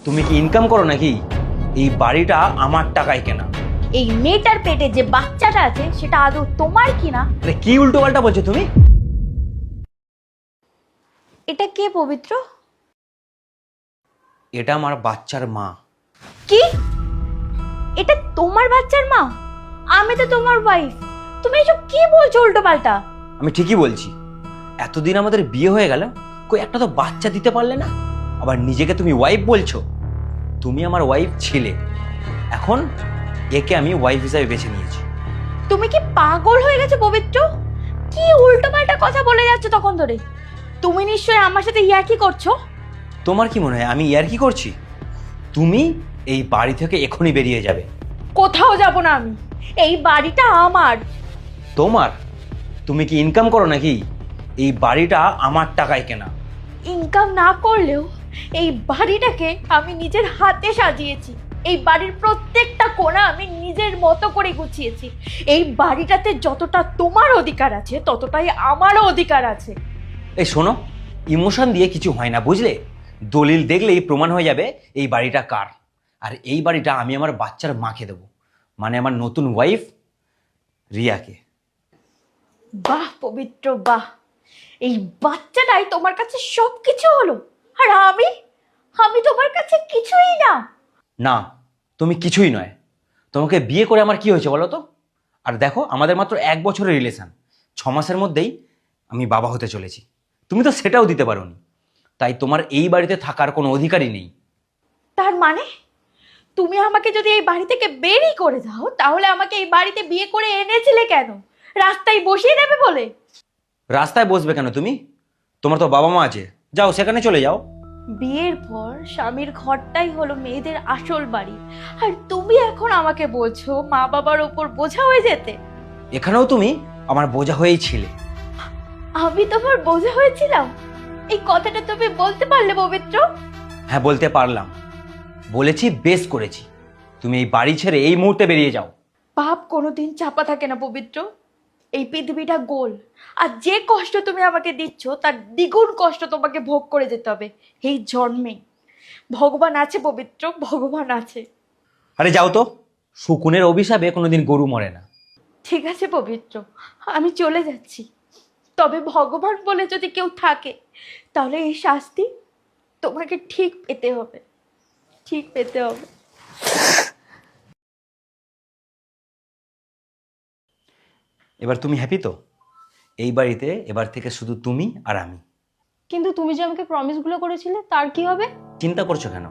তুমি কি ইনকাম করো নাকি? এই বাড়িটা আমার টাকায় কেনা। এই মেয়েটার পেটে যে বাচ্চাটা আছে সেটা আদৌ তোমার কিনা? আরে কি উল্টো পাল্টা বলছো তুমি? এটা কে পবিত্র? এটা আমার বাচ্চার মা। কি? এটা তোমার বাচ্চার মা? আমি তো তোমার ওয়াইফ। তুমি এসব কি বলছো উল্টো পাল্টা? আমি ঠিকই বলছি। এতদিন আমাদের বিয়ে হয়ে গেল, কই একটা তো বাচ্চা দিতে পারলে না, আবার নিজেকে তুমি ওয়াইফ বলছো। তুমি আমার ওয়াইফ ছিলে, এখন একে আমি ওয়াইফ হিসাবে বেছে নিয়েছি। তুমি কি পাগল হয়ে গেছো পবিত্র? কি উল্টো পাল্টা কথা বলে যাচ্ছ তখন ধরে? তুমি নিশ্চয়ই আমার সাথে ইয়ার্কি করছো। তোমার কি মনে হয় আমি ইয়ার্কি করছি? তুমি এই বাড়ি থেকে এখনই বেরিয়ে যাবে। কোথাও যাব না আমি। এই বাড়িটা আমার। তোমার? তুমি কি ইনকাম করো নাকি? এই বাড়িটা আমার টাকায় কেনা। ইনকাম না করলেও এই বাড়িটাকে আমি নিজের হাতে সাজিয়েছি। এই বাড়ির প্রত্যেকটা কোণা আমি নিজের মতো করে গুছিয়েছি। এই বাড়িটাতে যতটা তোমার অধিকার আছে ততটাই আমারও অধিকার আছে। এই শোনো, ইমোশন দিয়ে কিছু হয় না, বুঝলে? দলিল দেখলেই প্রমাণ হয়ে যাবে এই বাড়িটা কার। আর এই বাড়িটা আমি আমার বাচ্চার মাকে দেবো, মানে আমার নতুন ওয়াইফ রিয়াকে। বাহ পবিত্র বাহ, এই বাচ্চাটাই তোমার কাছে সব কিছু হলো, আর আমি আমি তোমার কাছে কিছুই না। না, তুমি কিছুই নয়। তোমাকে বিয়ে করে আমার কি হয়েছে বলো তো? আর দেখো, আমাদের মাত্র 1 বছরের রিলেশন, 6 মাসের মধ্যেই আমি বাবা হতে চলেছি। তুমি তো সেটাও দিতে পারোনি, তাই তোমার এই বাড়িতে থাকার কোনো অধিকারই নেই। তার মানে তুমি আমাকে যদি এই বাড়ি থেকে বেরই করে দাও তাহলে আমাকে এই বাড়িতে বিয়ে করে এনেছিলে কেন? রাস্তায় বসিয়ে দেবে বলে? রাস্তায় বসবে কেন তুমি? তোমার তো বাবা মা আছে, যাও সেখানে চলে যাও। বিয়ের পর স্বামীর ঘরটাই হলো মেয়েদের আসল বাড়ি, আর তুমি এখন আমাকে বলছো মা বাবার ওপর বোঝা হয়ে যেতে? এখানেও তুমি আমার বোঝা হয়েই ছিলে। আমি তোমার বোঝা হয়েছিলাম? এই কথাটা তুমি বলতে পারলে পবিত্র? হ্যাঁ, বলতে পারলাম। বলেছি, বেশ করেছি। তুমি এই বাড়ি ছেড়ে এই মুহূর্তে বেরিয়ে যাও। পাপ কোনোদিন চাপা থাকে না পবিত্র। এই পৃথিবীটা গোল, আর যে কষ্ট তুমি আমাকে দিচ্ছ তার দ্বিগুণ কষ্ট তোমাকে ভোগ করে যেতে হবে এই জন্মে। ভগবান আছে পবিত্র, ভগবান আছে। আরে যাও তো, শকুনের অভিশাপে কোনোদিন গরু মরে না। ঠিক আছে পবিত্র, আমি চলে যাচ্ছি। তবে ভগবান বলে যদি কেউ থাকে তাহলে এই শাস্তি তোমাকে ঠিক পেতে হবে, ঠিক পেতে হবে। এবার তুমি হ্যাপি তো? এই বাড়িতে এবার থেকে শুধু তুমি আর আমি। কিন্তু তুমি যে আমাকে প্রমিসগুলো করেছিলে তার কি হবে? চিন্তা করছো কেন?